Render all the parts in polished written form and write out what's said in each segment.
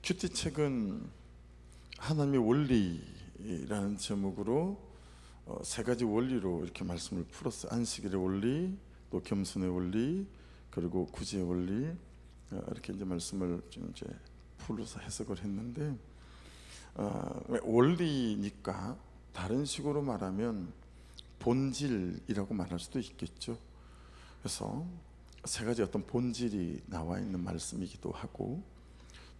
큐티책은 하나님의 원리라는 제목으로 세 가지 원리로 이렇게 말씀을 풀었어요. 안식일의 원리, 또 겸손의 원리, 그리고 구제의 원리, 이렇게 이제 말씀을 좀 이제 풀어서 해석을 했는데, 원리니까 다른 식으로 말하면 본질이라고 말할 수도 있겠죠. 그래서 세 가지 어떤 본질이 나와 있는 말씀이기도 하고,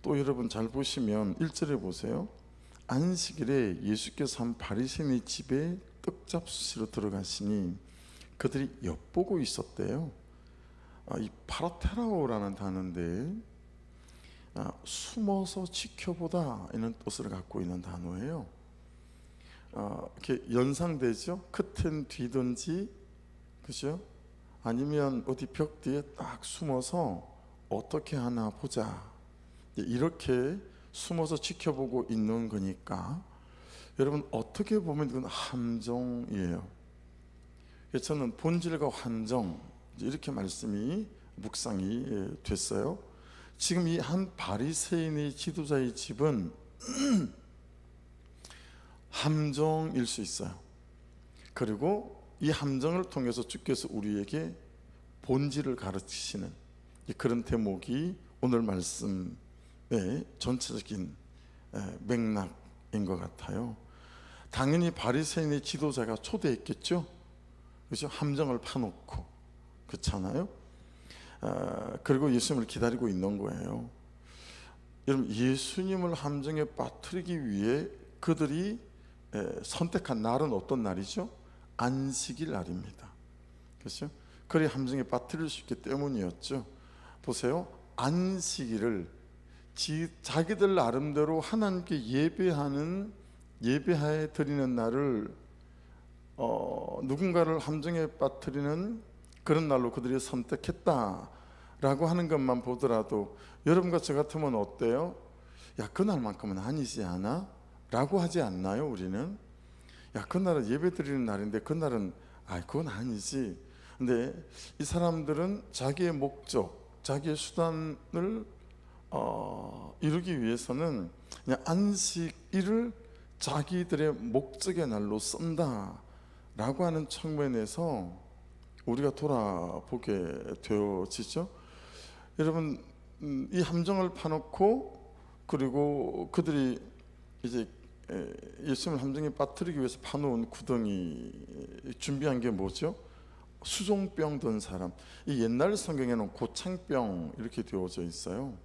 또 여러분 잘 보시면 1절에 보세요. 안식일에 예수께서 한 바리새인의 집에 떡잡수시러 들어가시니 그들이 엿보고 있었대요. 이 파라테라오라는 단어인데 숨어서 지켜보다 이런 뜻을 갖고 있는 단어예요. 이렇게 연상되죠? 끝은 뒤든지, 그죠? 아니면 어디 벽 뒤에 딱 숨어서 어떻게 하나 보자, 이렇게 숨어서 지켜보고 있는 거니까 여러분 어떻게 보면 그건 함정이에요. 저는 본질과 함정, 이렇게 말씀이 묵상이 됐어요. 지금 이 한 바리새인의 지도자의 집은 함정일 수 있어요. 그리고 이 함정을 통해서 주께서 우리에게 본질을 가르치시는 그런 대목이 오늘 말씀의 전체적인 맥락인 것 같아요. 당연히 바리새인의 지도자가 초대했겠죠. 그렇죠? 함정을 파놓고, 그렇잖아요. 그리고 예수님을 기다리고 있는 거예요. 여러분, 예수님을 함정에 빠뜨리기 위해 그들이 선택한 날은 어떤 날이죠? 안식일 날입니다. 그렇죠? 그리 함정에 빠뜨릴 수 있기 때문이었죠. 보세요. 안식일을 자기들 나름대로 하나님께 예배하에 드리는 날을 누군가를 함정에 빠뜨리는 그런 날로 그들이 선택했다라고 하는 것만 보더라도 여러분과 저 같으면 어때요? 야, 그날만큼은 아니지 않아? 라고 하지 않나요? 우리는 야, 그날은 예배 드리는 날인데 그날은 그건 아니지. 근데 이 사람들은 자기의 목적, 자기의 수단을 이루기 위해서는 그냥 안식일을 자기들의 목적의 날로 쓴다라고 하는 측면에서 우리가 돌아보게 되어지죠. 여러분, 이 함정을 파놓고, 그리고 그들이 이제 예수님을 함정에 빠뜨리기 위해서 파놓은 구덩이 준비한 게 뭐죠? 수종병 든 사람. 이 옛날 성경에는 고창병 이렇게 되어져 있어요.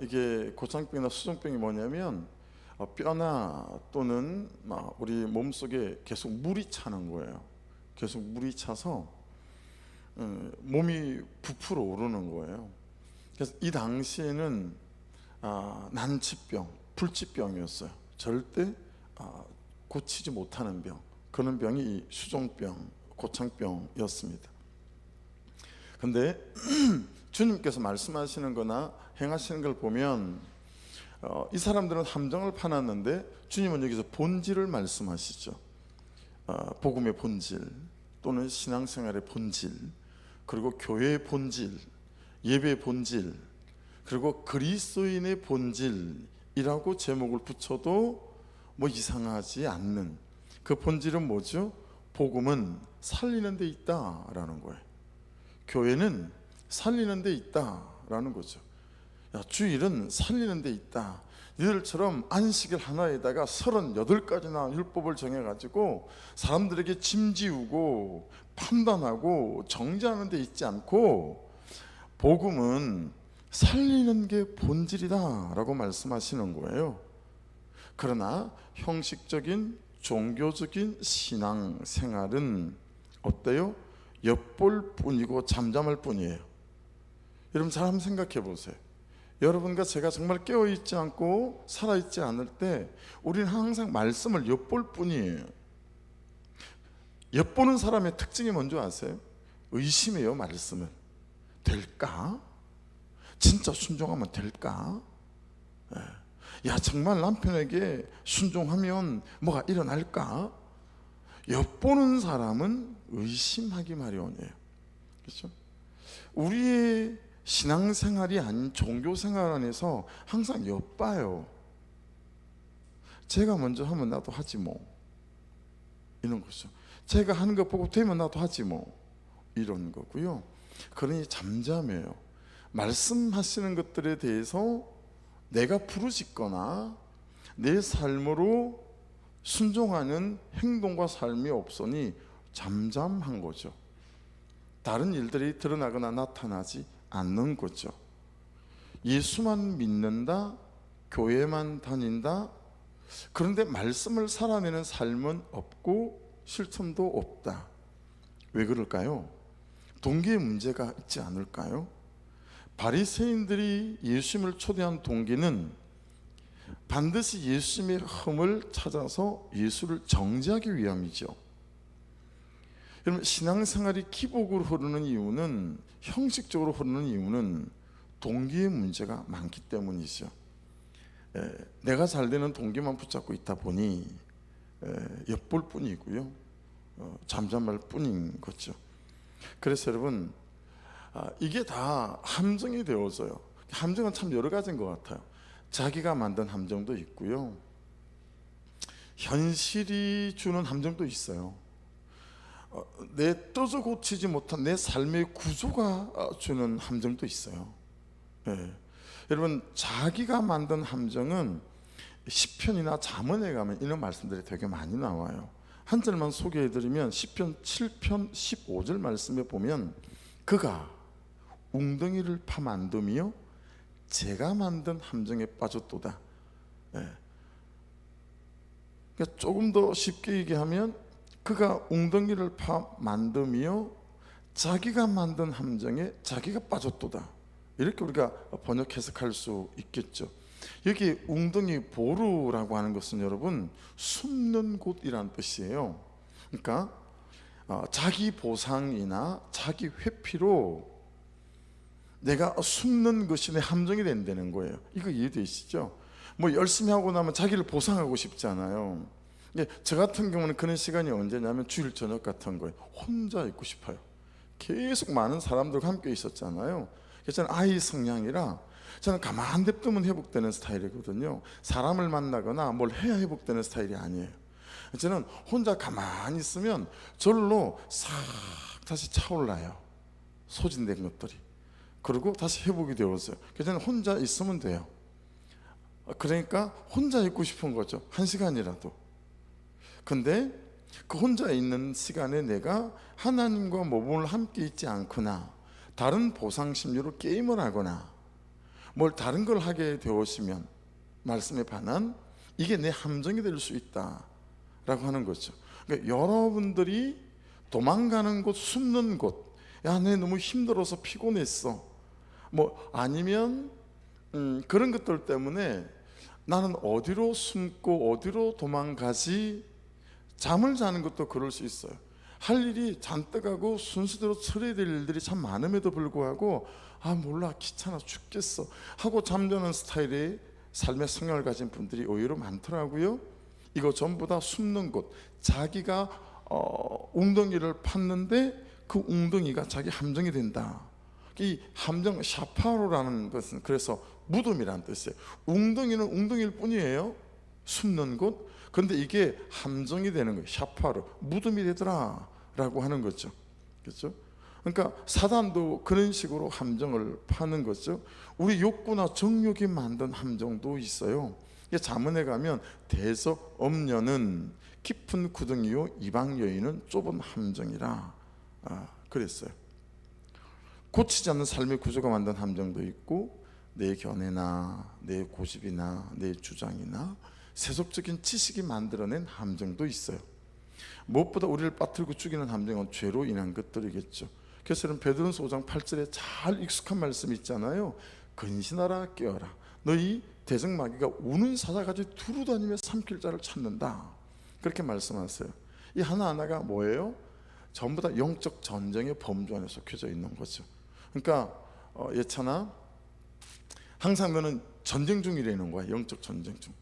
이게 고창병이나 수종병이 뭐냐면 뼈나 또는 우리 몸속에 계속 물이 차는 거예요. 계속 물이 차서 몸이 부풀어 오르는 거예요. 그래서 이 당시에는 난치병, 불치병이었어요. 절대 고치지 못하는 병, 그런 병이 이 수종병, 고창병이었습니다. 근데 주님께서 말씀하시는 거나 행하시는 걸 보면 이 사람들은 함정을 파놨는데 주님은 여기서 본질을 말씀하시죠. 복음의 본질, 또는 신앙생활의 본질, 그리고 교회의 본질, 예배의 본질, 그리고 그리스도인의 본질이라고 제목을 붙여도 뭐 이상하지 않는 그 본질은 뭐죠? 복음은 살리는 데 있다라는 거예요. 교회는 살리는 데 있다라는 거죠. 야, 주일은 살리는 데 있다. 이들처럼 안식일 하나에다가 38가지나 율법을 정해가지고 사람들에게 짐지우고 판단하고 정죄하는 데 있지 않고, 복음은 살리는 게 본질이다 라고 말씀하시는 거예요. 그러나 형식적인 종교적인 신앙생활은 어때요? 엿볼 뿐이고 잠잠할 뿐이에요. 여러분 잘 한번 생각해 보세요. 여러분과 제가 정말 깨어있지 않고 살아있지 않을 때 우리는 항상 말씀을 엿볼 뿐이에요. 엿보는 사람의 특징이 뭔지 아세요? 의심해요. 말씀을 될까? 진짜 순종하면 될까? 야, 정말 남편에게 순종하면 뭐가 일어날까? 엿보는 사람은 의심하기 마련이에요. 그렇죠? 우리의 신앙생활이 아닌 종교생활 안에서 항상 엿봐요. 제가 먼저 하면 나도 하지 뭐, 이런 거죠. 제가 하는 거 보고 되면 나도 하지 뭐, 이런 거고요. 그러니 잠잠해요. 말씀하시는 것들에 대해서 내가 부르짖거나 내 삶으로 순종하는 행동과 삶이 없으니 잠잠한 거죠. 다른 일들이 드러나거나 나타나지 않는 거죠. 예수만 믿는다, 교회만 다닌다, 그런데 말씀을 살아내는 삶은 없고 실천도 없다. 왜 그럴까요? 동기의 문제가 있지 않을까요? 바리새인들이 예수님을 초대한 동기는 반드시 예수님의 흠을 찾아서 예수를 정죄하기 위함이죠. 여러분, 신앙생활이 기복으로 흐르는 이유는, 형식적으로 흐르는 이유는 동기의 문제가 많기 때문이죠. 내가 잘 되는 동기만 붙잡고 있다 보니 엿볼 뿐이고요, 잠잠할 뿐인 거죠. 그래서 여러분, 이게 다 함정이 되어져요. 함정은 참 여러 가지인 것 같아요. 자기가 만든 함정도 있고요, 현실이 주는 함정도 있어요. 내 떠서 고치지 못한 내 삶의 구조가 주는 함정도 있어요. 여러분, 자기가 만든 함정은 시편이나 잠언에 가면 이런 말씀들이 되게 많이 나와요. 한 절만 소개해드리면 시편 7편 15절 말씀에 보면 그가 웅덩이를 파 만듦이요 제가 만든 함정에 빠졌도다. 그러니까 조금 더 쉽게 얘기하면 그가 웅덩이를 파 만듦이요 자기가 만든 함정에 자기가 빠졌도다. 이렇게 우리가 번역 해석할 수 있겠죠. 여기 웅덩이 보루라고 하는 것은 여러분 숨는 곳이라는 뜻이에요. 그러니까 자기 보상이나 자기 회피로 내가 숨는 것이 내 함정이 된다는 거예요. 이거 이해되시죠? 뭐 열심히 하고 나면 자기를 보상하고 싶잖아요. 저 같은 경우는 그런 시간이 언제냐면 주일 저녁 같은 거예요. 혼자 있고 싶어요. 계속 많은 사람들과 함께 있었잖아요. 그래서 저는 아이 성향이라 저는 가만 냅두면 회복되는 스타일이거든요. 사람을 만나거나 뭘 해야 회복되는 스타일이 아니에요. 저는 혼자 가만히 있으면 절로 싹 다시 차올라요, 소진된 것들이. 그리고 다시 회복이 되었어요. 그래서 저는 혼자 있으면 돼요. 그러니까 혼자 있고 싶은 거죠, 한 시간이라도. 근데 그 혼자 있는 시간에 내가 하나님과 몸을 함께 있지 않거나 다른 보상 심리로 게임을 하거나 뭘 다른 걸 하게 되었으면 말씀에 반한 이게 내 함정이 될 수 있다라고 하는 거죠. 그러니까 여러분들이 도망가는 곳, 숨는 곳, 야, 내 너무 힘들어서 피곤했어, 뭐 아니면 그런 것들 때문에 나는 어디로 숨고 어디로 도망가지, 잠을 자는 것도 그럴 수 있어요. 할 일이 잔뜩 하고 순서대로 처리해야 될 일들이 참 많음에도 불구하고 몰라 귀찮아 죽겠어 하고 잠드는 스타일의 삶의 성향을 가진 분들이 의외로 많더라고요. 이거 전부 다 숨는 곳, 자기가 웅덩이를 팠는데 그 웅덩이가 자기 함정이 된다. 이 함정, 샤파로라는 것은 그래서 무덤이라는 뜻이에요. 웅덩이는 웅덩이일 뿐이에요, 숨는 곳. 근데 이게 함정이 되는 거예요. 샤파로, 무덤이 되더라 라고 하는 거죠. 그렇죠? 그러니까 사단도 그런 식으로 함정을 파는 거죠. 우리 욕구나 정욕이 만든 함정도 있어요. 잠언에 가면 대서 엄녀는 깊은 구덩이요 이방 여인은 좁은 함정이라 그랬어요. 고치지 않는 삶의 구조가 만든 함정도 있고, 내 견해나 내 고집이나 내 주장이나 세속적인 지식이 만들어낸 함정도 있어요. 무엇보다 우리를 빠뜨리고 죽이는 함정은 죄로 인한 것들이겠죠. 그래서 베드로전서 5장 8절에 잘 익숙한 말씀이 있잖아요. 근신하라 깨어라, 너희 대적마귀가 우는 사자같이 두루다니며 삼킬 자를 찾는다. 그렇게 말씀하세요. 이 하나하나가 뭐예요? 전부 다 영적 전쟁의 범주 안에 속해져 있는 거죠. 그러니까 예찬아, 항상 너는 전쟁 중이라는 거야. 영적 전쟁 중.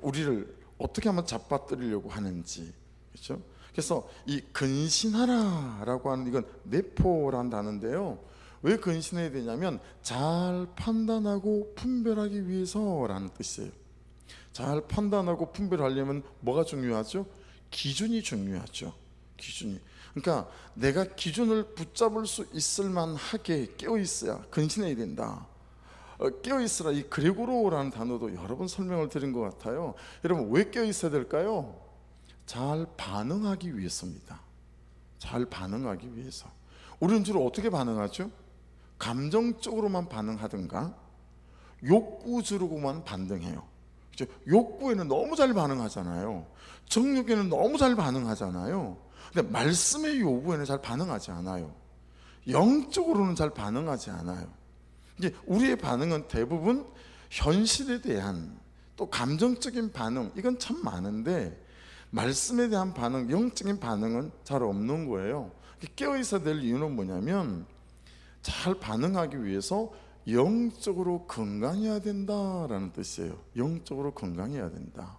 우리를 어떻게 하면 잡아뜨리려고 하는지. 그렇죠? 그래서 이 근신하라라고 하는 이건 내포란 단어인데요, 왜 근신해야 되냐면 잘 판단하고 분별하기 위해서라는 뜻이에요. 잘 판단하고 분별하려면 뭐가 중요하죠? 기준이 중요하죠. 기준이. 그러니까 내가 기준을 붙잡을 수 있을 만하게 깨어 있어야 근신해야 된다. 깨어 있으라, 이 그레고로라는 단어도 여러 번 설명을 드린 것 같아요. 여러분, 왜 깨어 있어야 될까요? 잘 반응하기 위해서입니다. 잘 반응하기 위해서. 우리는 주로 어떻게 반응하죠? 감정적으로만 반응하든가 욕구적으로만 반응해요. 그렇죠? 욕구에는 너무 잘 반응하잖아요. 정욕에는 너무 잘 반응하잖아요. 근데 말씀의 요구에는 잘 반응하지 않아요. 영적으로는 잘 반응하지 않아요. 이제 우리의 반응은 대부분 현실에 대한, 또 감정적인 반응, 이건 참 많은데 말씀에 대한 반응, 영적인 반응은 잘 없는 거예요. 깨어 있어야 될 이유는 뭐냐면 잘 반응하기 위해서 영적으로 건강해야 된다라는 뜻이에요. 영적으로 건강해야 된다.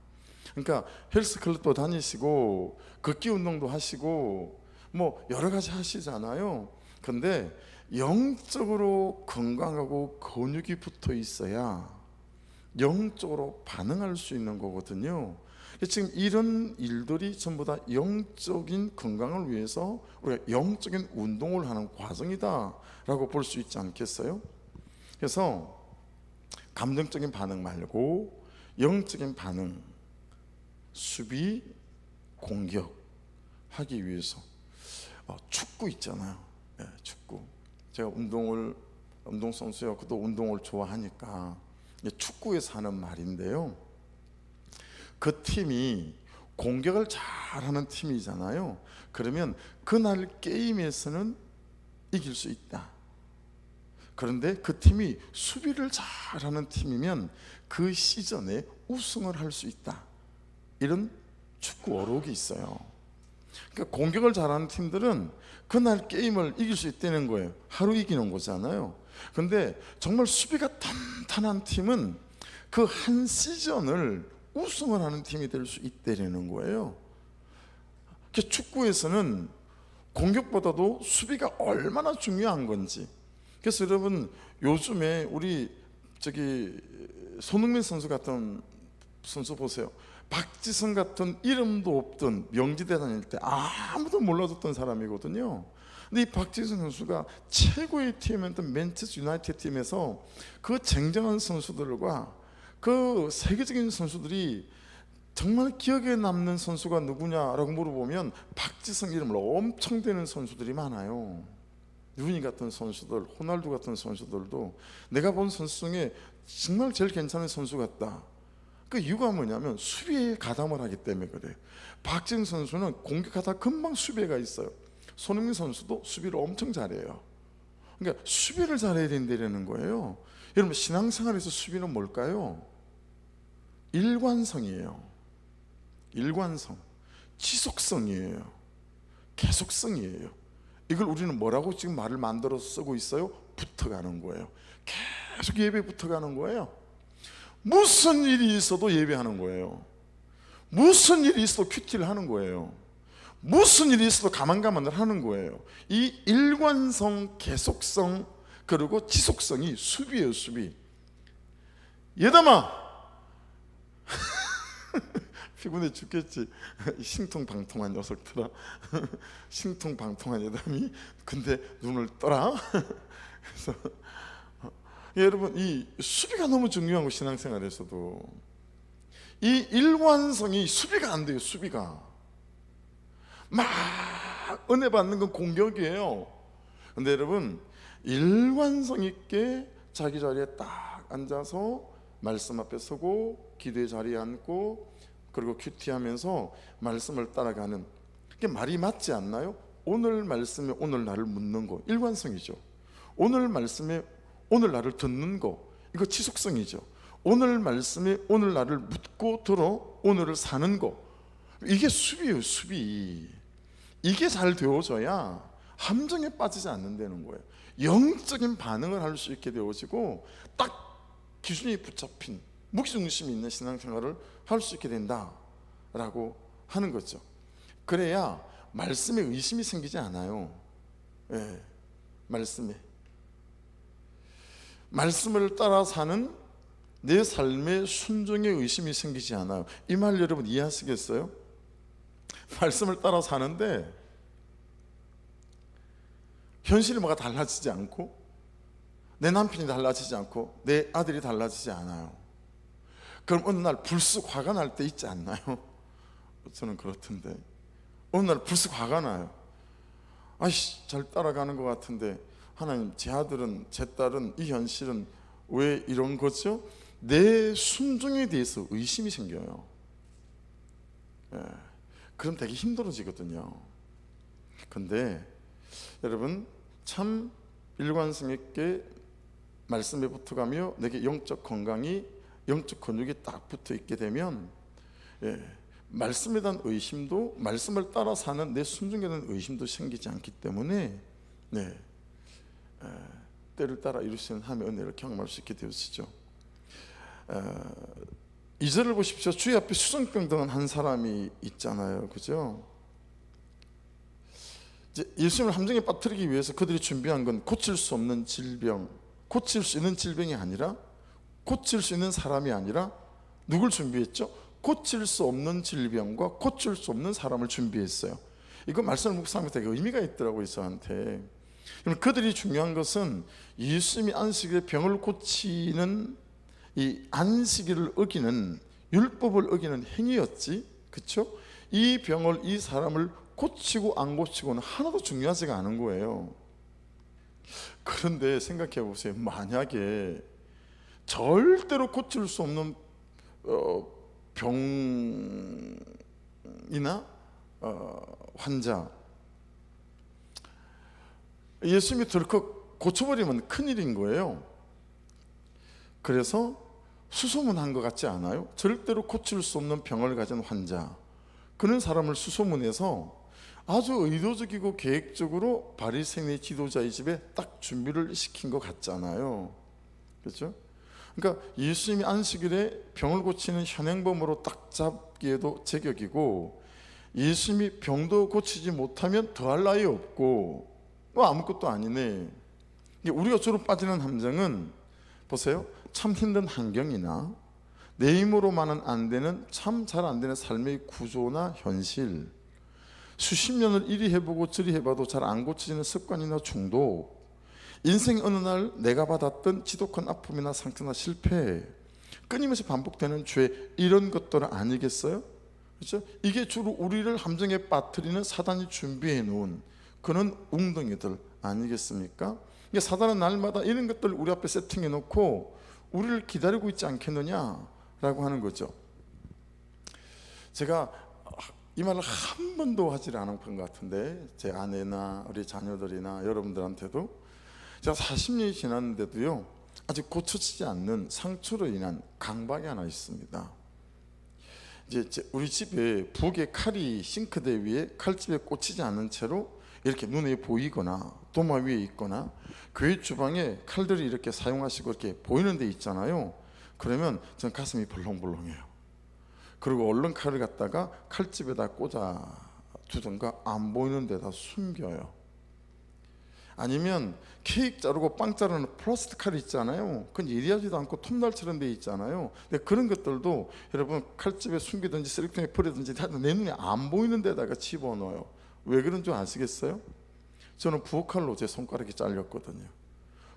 그러니까 헬스클럽도 다니시고 걷기 운동도 하시고 뭐 여러 가지 하시잖아요. 근데 영적으로 건강하고 근육이 붙어 있어야 영적으로 반응할 수 있는 거거든요. 지금 이런 일들이 전부 다 영적인 건강을 위해서 우리가 영적인 운동을 하는 과정이다 라고 볼 수 있지 않겠어요? 그래서 감정적인 반응 말고 영적인 반응, 수비, 공격 하기 위해서 축구 있잖아요. 네, 축구. 제가 운동선수였고 또 운동을 좋아하니까 축구에서 하는 말인데요, 그 팀이 공격을 잘하는 팀이잖아요. 그러면 그날 게임에서는 이길 수 있다. 그런데 그 팀이 수비를 잘하는 팀이면 그 시즌에 우승을 할 수 있다. 이런 축구 어록이 있어요. 그러니까 공격을 잘하는 팀들은 그날 게임을 이길 수 있다는 거예요. 하루 이기는 거잖아요. 근데 정말 수비가 탄탄한 팀은 그 한 시즌을 우승을 하는 팀이 될 수 있다는 거예요. 축구에서는 공격보다도 수비가 얼마나 중요한 건지. 그래서 여러분, 요즘에 우리 손흥민 선수 같은 선수 보세요. 박지성 같은 이름도 없던 명지대 다닐 때 아무도 몰라줬던 사람이거든요. 근데 이 박지성 선수가 최고의 팀이었던 맨체스터 유나이티드 팀에서 그 쟁쟁한 선수들과 그 세계적인 선수들이 정말 기억에 남는 선수가 누구냐라고 물어보면 박지성 이름을 엄청 대는 선수들이 많아요. 루니 같은 선수들, 호날두 같은 선수들도 내가 본 선수 중에 정말 제일 괜찮은 선수 같다. 그 이유가 뭐냐면 수비에 가담을 하기 때문에 그래요. 박지성 선수는 공격하다 금방 수비가 있어요. 손흥민 선수도 수비를 엄청 잘해요. 그러니까 수비를 잘해야 된다는 거예요. 여러분, 신앙생활에서 수비는 뭘까요? 일관성이에요. 일관성, 지속성이에요. 계속성이에요. 이걸 우리는 뭐라고 지금 말을 만들어서 쓰고 있어요? 붙어가는 거예요. 계속 예배 붙어가는 거예요. 무슨 일이 있어도 예배하는 거예요. 무슨 일이 있어도 큐티를 하는 거예요. 무슨 일이 있어도 가만가만을 하는 거예요. 이 일관성, 계속성, 그리고 지속성이 수비예요. 수비. 예담아 피곤해 죽겠지. 신통방통한 녀석들아. 신통방통한 예담이 근데 눈을 떠라. 그래서 여러분, 이 수비가 너무 중요한 거, 신앙생활에서도 이 일관성이, 수비가 안 돼요. 수비가 막 은혜 받는 건 공격이에요. 근데 여러분, 일관성 있게 자기 자리에 딱 앉아서 말씀 앞에 서고 기도의 자리에 앉고 그리고 큐티하면서 말씀을 따라가는, 그게 말이 맞지 않나요? 오늘 말씀에 오늘 나를 묻는 거 일관성이죠. 오늘 말씀에 오늘 나를 듣는 거, 이거 지속성이죠. 오늘 말씀에 오늘 나를 묻고 들어 오늘을 사는 거, 이게 수비예요. 수비. 이게 잘 되어져야 함정에 빠지지 않는다는 거예요. 영적인 반응을 할 수 있게 되어지고 딱 기준이 붙잡힌 무기중심이 있는 신앙생활을 할 수 있게 된다라고 하는 거죠. 그래야 말씀에 의심이 생기지 않아요. 예, 말씀에 말씀을 따라 사는 내 삶의 순종에 의심이 생기지 않아요. 이 말 여러분 이해하시겠어요? 말씀을 따라 사는데 현실이 뭐가 달라지지 않고, 내 남편이 달라지지 않고, 내 아들이 달라지지 않아요. 그럼 어느 날 불쑥 화가 날 때 있지 않나요? 저는 그렇던데 어느 날 불쑥 화가 나요. 아이씨, 잘 따라가는 것 같은데 하나님, 제 아들은, 제 딸은, 이 현실은 왜 이런 거죠? 내 순종에 대해서 의심이 생겨요. 그럼 되게 힘들어지거든요. 근데 여러분, 참 일관성 있게 말씀에 붙어가며 내게 영적 건강이, 영적 근육이 딱 붙어 있게 되면 말씀에 대한 의심도, 말씀을 따라 사는 내 순종에 대한 의심도 생기지 않기 때문에 때를 따라 이루시는 하나님의 은혜를 경험할 수 있게 되었죠. 2절을 보십시오. 주의 앞에 수정병 한 사람이 있잖아요, 그죠? 이제 예수님을 함정에 빠뜨리기 위해서 그들이 준비한 건 고칠 수 없는 질병, 고칠 수 있는 질병이 아니라, 고칠 수 있는 사람이 아니라 누굴 준비했죠? 고칠 수 없는 질병과 고칠 수 없는 사람을 준비했어요. 이거 말씀을 묵상하면서 되게 의미가 있더라고요, 저한테. 그들이 중요한 것은 예수님이 안식일에 병을 고치는 이 안식일을 어기는, 율법을 어기는 행위였지, 그렇죠? 이 병을, 이 사람을 고치고 안 고치고는 하나도 중요하지가 않은 거예요. 그런데 생각해 보세요. 만약에 절대로 고칠 수 없는 병이나 환자, 예수님이 덜컥 고쳐버리면 큰일인 거예요. 그래서 수소문한 것 같지 않아요? 절대로 고칠 수 없는 병을 가진 환자, 그런 사람을 수소문해서 아주 의도적이고 계획적으로 바리새인의 지도자의 집에 딱 준비를 시킨 것 같잖아요, 그렇죠? 그러니까 예수님이 안식일에 병을 고치는 현행범으로 딱 잡기에도 제격이고, 예수님이 병도 고치지 못하면 더할 나위 없고, 아무것도 아니네. 우리가 주로 빠지는 함정은, 보세요, 참 힘든 환경이나 내 힘으로만은 안 되는, 참 잘 안 되는 삶의 구조나 현실, 수십 년을 이리 해보고 저리 해봐도 잘 안 고쳐지는 습관이나 중독, 인생 어느 날 내가 받았던 지독한 아픔이나 상처나 실패, 끊임없이 반복되는 죄, 이런 것들은 아니겠어요? 그렇죠? 이게 주로 우리를 함정에 빠뜨리는 사단이 준비해 놓은 그런 웅덩이들 아니겠습니까? 사단은 날마다 이런 것들을 우리 앞에 세팅해 놓고 우리를 기다리고 있지 않겠느냐라고 하는 거죠. 제가 이 말을 한 번도 하지 않은 것 같은데, 제 아내나 우리 자녀들이나 여러분들한테도, 제가 40년이 지났는데도요, 아직 고쳐지지 않는 상처로 인한 강박이 하나 있습니다. 이제 우리 집에 부엌에 칼이 싱크대 위에 칼집에 꽂히지 않은 채로 이렇게 눈에 보이거나 도마 위에 있거나 교회 주방에 칼들이 이렇게 사용하시고 이렇게 보이는 데 있잖아요. 그러면 전 가슴이 벌렁벌렁해요. 그리고 얼른 칼을 갖다가 칼집에다 꽂아 두든가 안 보이는 데다 숨겨요. 아니면 케이크 자르고 빵 자르는 플라스틱 칼이 있잖아요. 그건 예리하지도 않고 톱날처럼 돼 있잖아요. 근데 그런 것들도 여러분 칼집에 숨기든지 쓰레기통에 버리든지 내 눈에 안 보이는 데다가 집어넣어요. 왜 그런 줄 아시겠어요? 저는 부엌칼로 제 손가락이 잘렸거든요.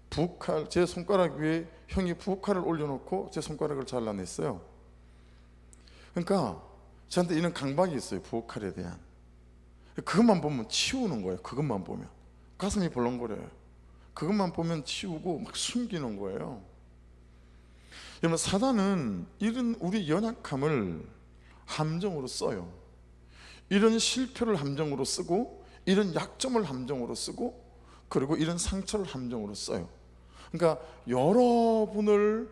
부엌칼, 제 손가락 위에 형이 부엌칼을 올려놓고 제 손가락을 잘라냈어요. 그러니까 저한테 이런 강박이 있어요, 부엌칼에 대한. 그것만 보면 치우는 거예요. 그것만 보면 가슴이 벌렁거려요. 그것만 보면 치우고 막 숨기는 거예요. 여러분, 사단은 이런 우리 연약함을 함정으로 써요. 이런 실패를 함정으로 쓰고, 이런 약점을 함정으로 쓰고, 그리고 이런 상처를 함정으로 써요. 그러니까 여러분을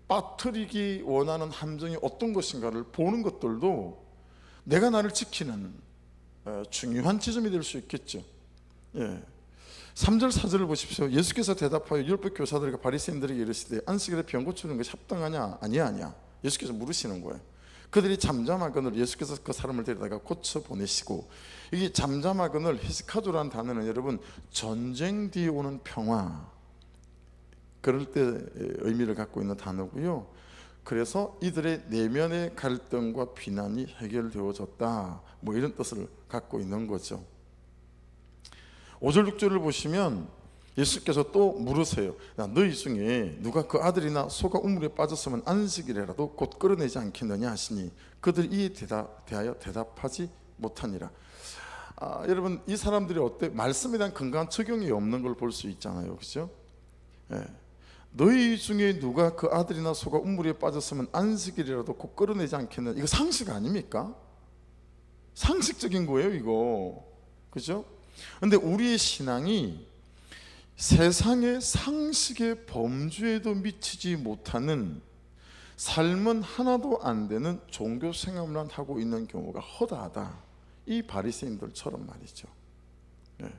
빠뜨리기 원하는 함정이 어떤 것인가를 보는 것들도 내가 나를 지키는 중요한 지점이 될 수 있겠죠. 3절 4절을 보십시오. 예수께서 대답하여 율법 교사들과 바리새인들에게 이르시되 안식일에 병 고치는 것이 합당하냐? 아니야. 예수께서 물으시는 거예요. 그들이 잠잠하거늘 예수께서 그 사람을 데려다가 고쳐 보내시고, 이게 잠잠하거늘, 히스카도라는 단어는 여러분 전쟁 뒤에 오는 평화, 그럴 때 의미를 갖고 있는 단어고요. 그래서 이들의 내면의 갈등과 비난이 해결되어졌다, 뭐 이런 뜻을 갖고 있는 거죠. 5절 6절을 보시면 예수께서 또 물으세요. 너희 중에 누가 그 아들이나 소가 우물에 빠졌으면 안식일에라도 곧 끌어내지 않겠느냐 하시니 그들이 이에 대하여 대답하지 못하니라. 여러분, 이 사람들이 어때? 말씀에 대한 건강한 적용이 없는 걸 볼 수 있잖아요, 그렇죠? 예. 너희 중에 누가 그 아들이나 소가 우물에 빠졌으면 안식일이라도 곧 끌어내지 않겠느냐. 이거 상식 아닙니까? 상식적인 거예요, 이거. 그죠? 근데 우리의 신앙이 세상의 상식의 범주에도 미치지 못하는, 삶은 하나도 안 되는 종교 생활만 하고 있는 경우가 허다하다. 이 바리새인들처럼 말이죠. 네.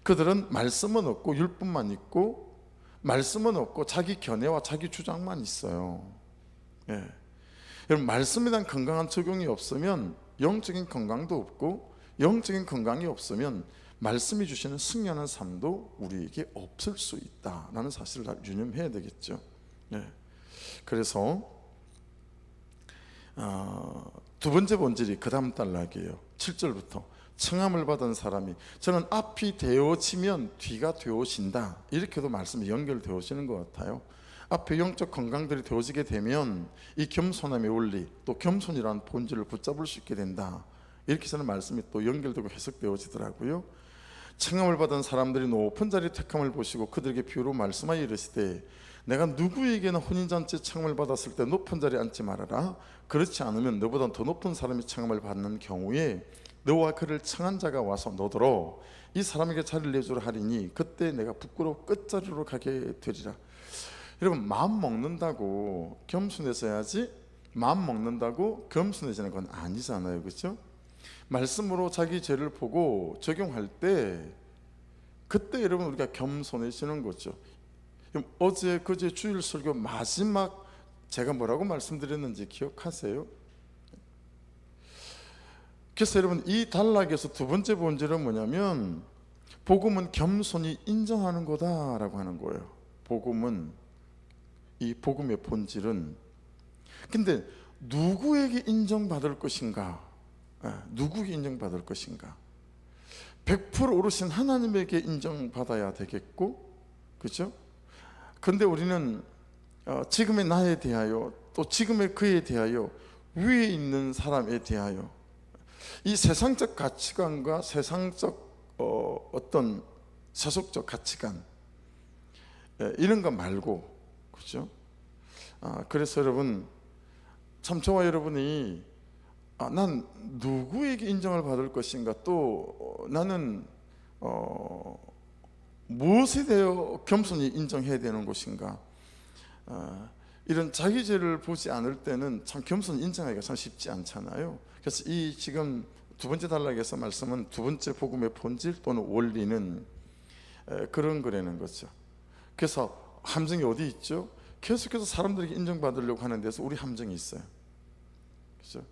그들은 말씀은 없고 율법만 있고, 말씀은 없고 자기 견해와 자기 주장만 있어요. 네. 여러분, 말씀에 대한 건강한 적용이 없으면 영적인 건강도 없고, 영적인 건강이 없으면 말씀이 주시는 승리하는 삶도 우리에게 없을 수 있다라는 사실을 유념해야 되겠죠. 네. 그래서 두 번째 본질이 그 다음 단락이에요. 7절부터 청함을 받은 사람이 저는 앞이 되어지면 뒤가 되어진다, 이렇게도 말씀이 연결되어지는 것 같아요. 앞에 영적 건강들이 되어지게 되면 이 겸손함의 원리, 또 겸손이라는 본질을 붙잡을 수 있게 된다, 이렇게 저는 말씀이 또 연결되고 해석되어지더라고요. 청함을 받은 사람들이 높은 자리 택함을 보시고 그들에게 비유로 말씀하여 이르시되 내가 누구에게나 혼인잔치에 청함을 받았을 때 높은 자리에 앉지 말아라. 그렇지 않으면 너보다 더 높은 사람이 청함을 받는 경우에 너와 그를 청한 자가 와서 너더러 이 사람에게 자리를 내주라 하리니 그때 내가 부끄러워 끝자리로 가게 되리라. 여러분, 마음 먹는다고 겸손해져야지 마음 먹는다고 겸손해지는 건 아니잖아요, 그렇죠? 말씀으로 자기 죄를 보고 적용할 때 그때 여러분 우리가 겸손해지는 거죠. 어제 그제 주일 설교 마지막 제가 뭐라고 말씀드렸는지 기억하세요? 그래서 여러분, 이 단락에서 두 번째 본질은 뭐냐면 복음은 겸손히 인정하는 거다라고 하는 거예요. 복음은, 이 복음의 본질은, 근데 누구에게 인정받을 것인가? 누구에게 인정받을 것인가? 100% 오르신 하나님에게 인정받아야 되겠고, 그렇죠? 근데 우리는 지금의 나에 대하여, 또 지금의 그에 대하여, 위에 있는 사람에 대하여 이 세상적 가치관과 세상적 어떤 세속적 가치관, 이런 거 말고, 그렇죠? 그래서 여러분, 참 저와 여러분이 난 누구에게 인정을 받을 것인가, 또 나는 무엇에 대해 겸손히 인정해야 되는 것인가, 이런 자기 죄를 보지 않을 때는 참 겸손히 인정하기가 참 쉽지 않잖아요. 그래서 이 지금 두 번째 단락에서 말씀은 두 번째 복음의 본질 또는 원리는 그런 거라는 거죠. 그래서 함정이 어디 있죠? 계속해서 사람들에게 인정받으려고 하는 데서 우리 함정이 있어요, 그렇죠?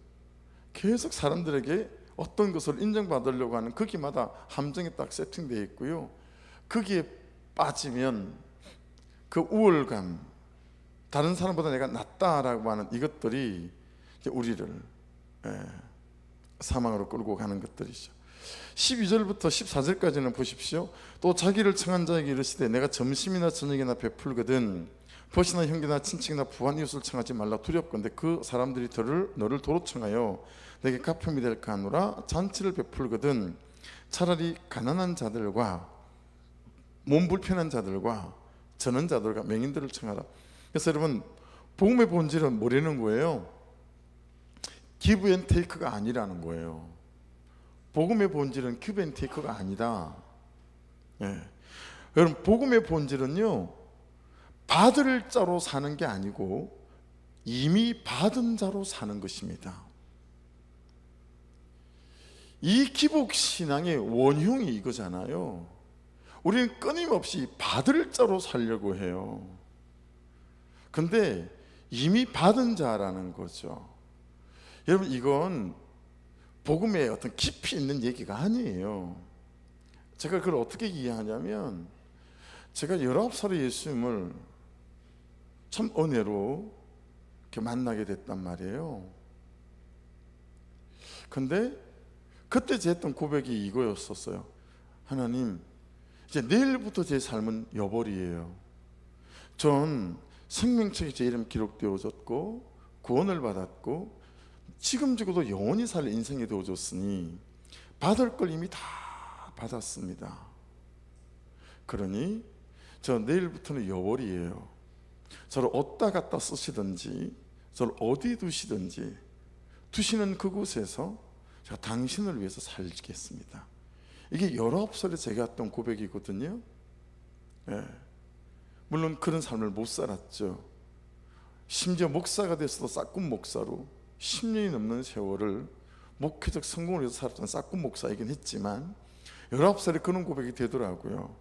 계속 사람들에게 어떤 것을 인정받으려고 하는 거기마다 함정이 딱 세팅되어 있고요. 거기에 빠지면 그 우월감, 다른 사람보다 내가 낫다라고 하는 이것들이 우리를 사망으로 끌고 가는 것들이죠. 12절부터 14절까지는 보십시오. 또 자기를 청한 자에게 이르시되 내가 점심이나 저녁이나 베풀거든 벗이나 형제나 친척이나 부한 이웃을 청하지 말라. 두렵건대 그 사람들이 너를 도로 청하여 내게 가품이 될까 하노라. 잔치를 베풀거든 차라리 가난한 자들과 몸 불편한 자들과 저는 자들과 맹인들을 청하라. 그래서 여러분, 복음의 본질은 뭐라는 거예요? 기브 앤 테이크가 아니라는 거예요. 복음의 본질은 기브 앤 테이크가 아니다. 여러분, 복음의 본질은요, 받을 자로 사는 게 아니고 이미 받은 자로 사는 것입니다. 이 기복신앙의 원흉이 이거잖아요. 우리는 끊임없이 받을 자로 살려고 해요. 근데 이미 받은 자라는 거죠. 여러분, 이건 복음의 어떤 깊이 있는 얘기가 아니에요. 제가 그걸 어떻게 이해하냐면, 제가 19살에 예수님을 참 은혜로 이렇게 만나게 됐단 말이에요. 근데 그때 제 했던 고백이 이거였었어요. 하나님, 이제 내일부터 제 삶은 여벌이에요. 전 생명책에 제 이름 기록되어졌고 구원을 받았고 지금 죽어도 영원히 살 인생이 되어졌으니 받을 걸 이미 다 받았습니다. 그러니 저 내일부터는 여벌이에요. 저를 어디다 갖다 쓰시든지 저를 어디 두시든지 두시는 그곳에서 제가 당신을 위해서 살겠습니다. 이게 19살에 제가 했던 고백이거든요. 예. 물론 그런 삶을 못 살았죠. 심지어 목사가 됐어도 싹군 목사로 10년이 넘는 세월을 목회적 성공을 위해서 살았던 싹군 목사이긴 했지만 19살에 그런 고백이 되더라고요.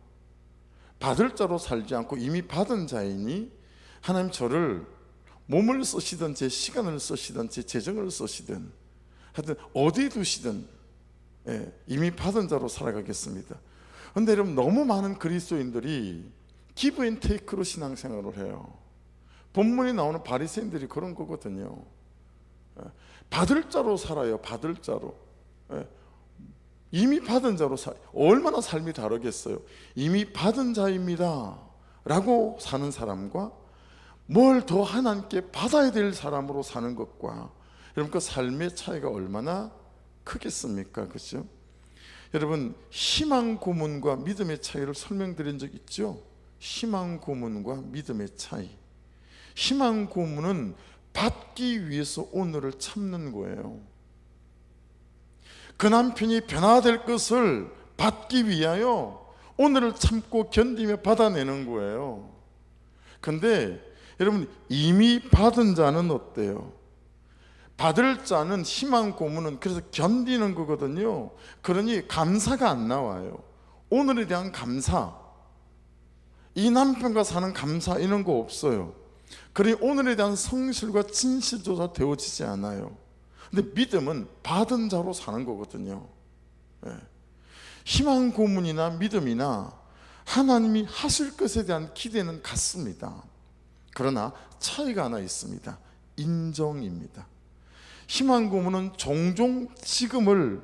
받을 자로 살지 않고 이미 받은 자이니 하나님 저를 몸을 쓰시든 제 시간을 쓰시든 제 재정을 쓰시든 하여튼 어디 두시든 이미 받은 자로 살아가겠습니다. 그런데 여러분 너무 많은 그리스도인들이 기브 앤 테이크로 신앙생활을 해요. 본문에 나오는 바리새인들이 그런 거거든요. 받을 자로 살아요. 받을 자로. 이미 받은 자로 얼마나 삶이 다르겠어요. 이미 받은 자입니다 라고 사는 사람과 뭘 더 하나님께 받아야 될 사람으로 사는 것과 여러분 그 삶의 차이가 얼마나 크겠습니까? 그렇죠? 여러분 희망 고문과 믿음의 차이를 설명드린 적 있죠? 희망 고문과 믿음의 차이. 희망 고문은 받기 위해서 오늘을 참는 거예요. 그 남편이 변화될 것을 받기 위하여 오늘을 참고 견디며 받아내는 거예요. 근데 여러분 이미 받은 자는 어때요? 받을 자는 희망 고문은 그래서 견디는 거거든요. 그러니 감사가 안 나와요. 오늘에 대한 감사, 이 남편과 사는 감사 이런 거 없어요. 그러니 오늘에 대한 성실과 진실조차 되어지지 않아요. 근데 믿음은 받은 자로 사는 거거든요. 희망 고문이나 믿음이나 하나님이 하실 것에 대한 기대는 같습니다. 그러나 차이가 하나 있습니다. 인정입니다. 희망 고문은 종종 지금을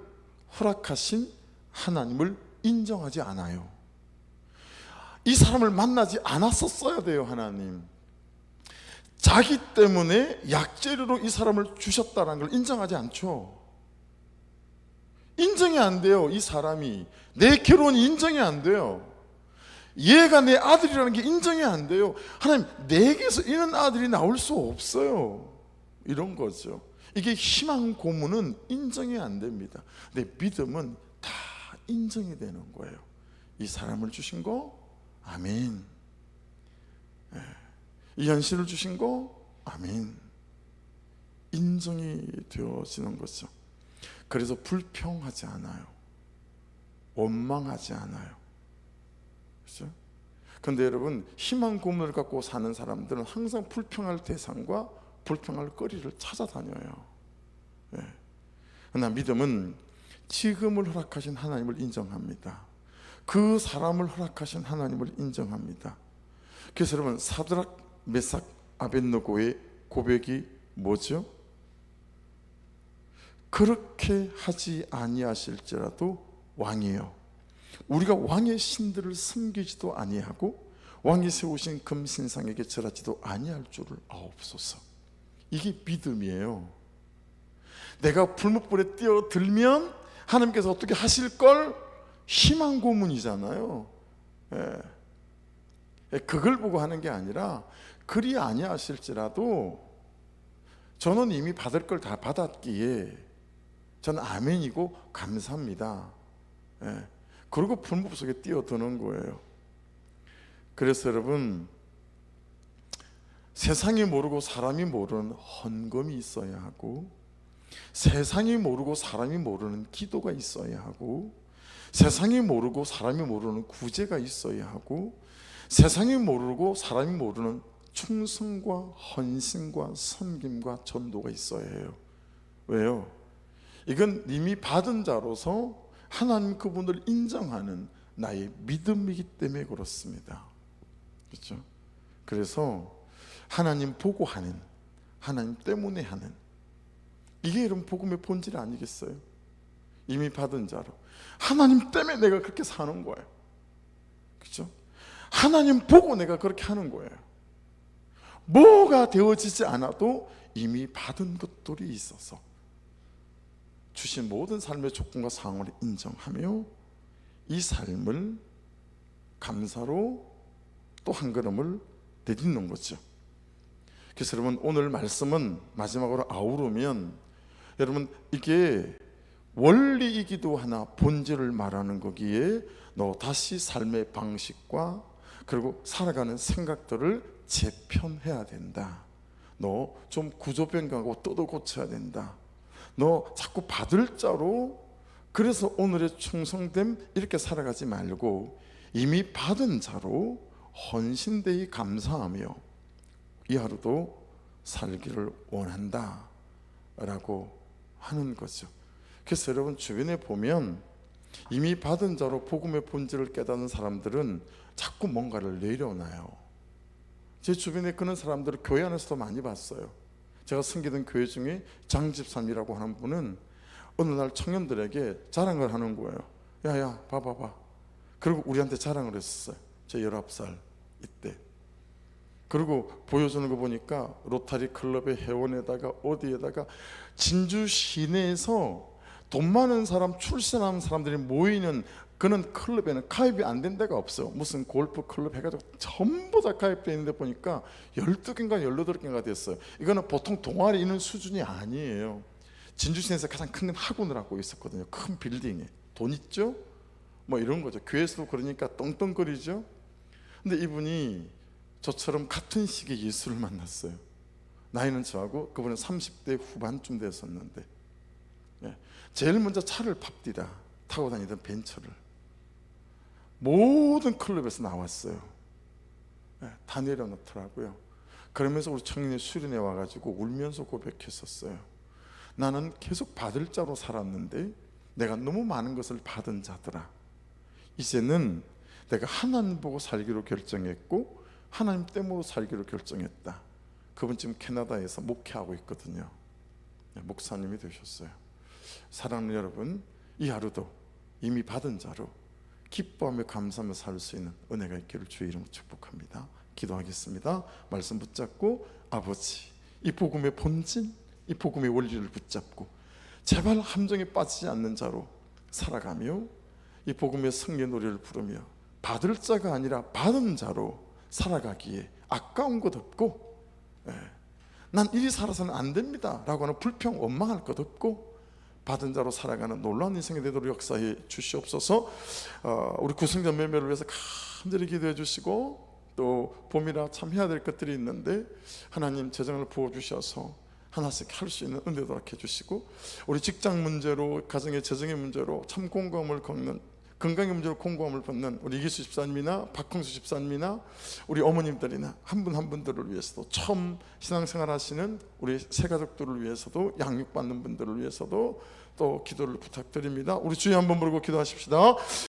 허락하신 하나님을 인정하지 않아요. 이 사람을 만나지 않았었어야 돼요. 하나님 자기 때문에 약재료로 이 사람을 주셨다는 걸 인정하지 않죠. 인정이 안 돼요. 이 사람이 내 결혼이 인정이 안 돼요. 얘가 내 아들이라는 게 인정이 안 돼요. 하나님 내게서 이런 아들이 나올 수 없어요. 이런 거죠. 이게 희망 고문은 인정이 안 됩니다. 근데 믿음은 다 인정이 되는 거예요. 이 사람을 주신 거 아멘. 이 현실을 주신 거 아멘. 인정이 되어지는 거죠. 그래서 불평하지 않아요. 원망하지 않아요. 그렇죠? 근데 여러분 희망 고문을 갖고 사는 사람들은 항상 불평할 대상과 불평할 거리를 찾아다녀요. 그러나 믿음은 지금을 허락하신 하나님을 인정합니다. 그 사람을 허락하신 하나님을 인정합니다. 그래서 여러분 사드락 메삭 아벳느고의 고백이 뭐죠? 그렇게 하지 아니하실지라도 왕이여 우리가 왕의 신들을 섬기지도 아니하고 왕이 세우신 금신상에게 절하지도 아니할 줄을 아옵소서. 이게 믿음이에요. 내가 불못불에 뛰어들면 하나님께서 어떻게 하실 걸 희망 고문이잖아요. 그걸 보고 하는 게 아니라 그리 아니하실지라도 저는 이미 받을 걸 다 받았기에 저는 아멘이고 감사합니다. 그리고 불못 속에 뛰어드는 거예요. 그래서 여러분 세상이 모르고 사람이 모르는 헌금이 있어야 하고 세상이 모르고 사람이 모르는 기도가 있어야 하고 세상이 모르고 사람이 모르는 구제가 있어야 하고 세상이 모르고 사람이 모르는 충성과 헌신과 섬김과 전도가 있어야 해요. 왜요? 이건 이미 받은 자로서 하나님 그분을 인정하는 나의 믿음이기 때문에 그렇습니다. 그렇죠? 그래서 하나님 보고 하는, 하나님 때문에 하는, 이게 여러분 복음의 본질 아니겠어요? 이미 받은 자로 하나님 때문에 내가 그렇게 사는 거예요. 그렇죠? 하나님 보고 내가 그렇게 하는 거예요. 뭐가 되어지지 않아도 이미 받은 것들이 있어서 주신 모든 삶의 조건과 상황을 인정하며 이 삶을 감사로 또 한 걸음을 내딛는 거죠. 그래서 여러분 오늘 말씀은 마지막으로 아우르면, 여러분 이게 원리이기도 하나 본질을 말하는 거기에 너 다시 삶의 방식과 그리고 살아가는 생각들을 재편해야 된다. 너 좀 구조 변경하고 또도 고쳐야 된다. 너 자꾸 받을 자로, 그래서 오늘의 충성됨 이렇게 살아가지 말고 이미 받은 자로 헌신되이 감사하며 이 하루도 살기를 원한다 라고 하는 거죠. 그래서 여러분 주변에 보면 이미 받은 자로 복음의 본질을 깨닫는 사람들은 자꾸 뭔가를 내려놔요. 제 주변에 그런 사람들을 교회 안에서도 많이 봤어요. 제가 섬기던 교회 중에 장 집사님이라고 하는 분은 어느 날 청년들에게 자랑을 하는 거예요. 야야 봐봐봐. 그리고 우리한테 자랑을 했었어요. 제 19살 이때. 그리고 보여주는 거 보니까 로타리 클럽의 회원에다가 어디에다가 진주 시내에서 돈 많은 사람, 출세하는 사람들이 모이는 그런 클럽에는 가입이 안 된 데가 없어요. 무슨 골프 클럽 해가지고 전부 다 가입되어 있는데 보니까 12개인가 18개가 됐어요. 이거는 보통 동아리 있는 수준이 아니에요. 진주시내에서 가장 큰 학원을 하고 있었거든요. 큰 빌딩에. 돈 있죠? 뭐 이런 거죠. 교회에서도 그러니까 떵떵거리죠. 근데 이분이 저처럼 같은 시기에 예수를 만났어요. 나이는 저하고 그분은 30대 후반쯤 됐었는데, 제일 먼저 차를 팝디다 타고 다니던 벤츠를 모든 클럽에서 나왔어요. 다 내려놓더라고요. 그러면서 우리 청년의 수련회 와가지고 울면서 고백했었어요. 나는 계속 받을 자로 살았는데 내가 너무 많은 것을 받은 자더라. 이제는 내가 하나님 보고 살기로 결정했고 하나님 때문에 살기로 결정했다. 그분 지금 캐나다에서 목회하고 있거든요. 목사님이 되셨어요. 사랑하는 여러분, 이 하루도 이미 받은 자로 기뻐하며 감사하며 살 수 있는 은혜가 있기를 주의 이름으로 축복합니다. 기도하겠습니다. 말씀 붙잡고, 아버지, 이 복음의 본질, 이 복음의 원리를 붙잡고 제발 함정에 빠지지 않는 자로 살아가며 이 복음의 성령 노래를 부르며 받을 자가 아니라 받은 자로 살아가기에 아까운 것 없고, 난 이리 살아서는 안 됩니다 라고 하는 불평 원망할 것 없고 받은 자로 살아가는 놀라운 인생이 되도록 역사해 주시옵소서. 우리 구성자 매매를 위해서 간절히 기도해 주시고, 또 봄이라 참 해야 될 것들이 있는데 하나님 재정을 부어주셔서 하나씩 할 수 있는 은혜도 허락해 주시고, 우리 직장 문제로, 가정의 재정의 문제로 참 공감을 겪는, 건강의 문제로 공감을 받는 우리 이기수 집사님이나 박홍수 집사님이나 우리 어머님들이나 한 분 한 분들을 위해서도, 처음 신앙생활 하시는 우리 새가족들을 위해서도, 양육받는 분들을 위해서도 또 기도를 부탁드립니다. 우리 주여 한번 부르고 기도하십시다.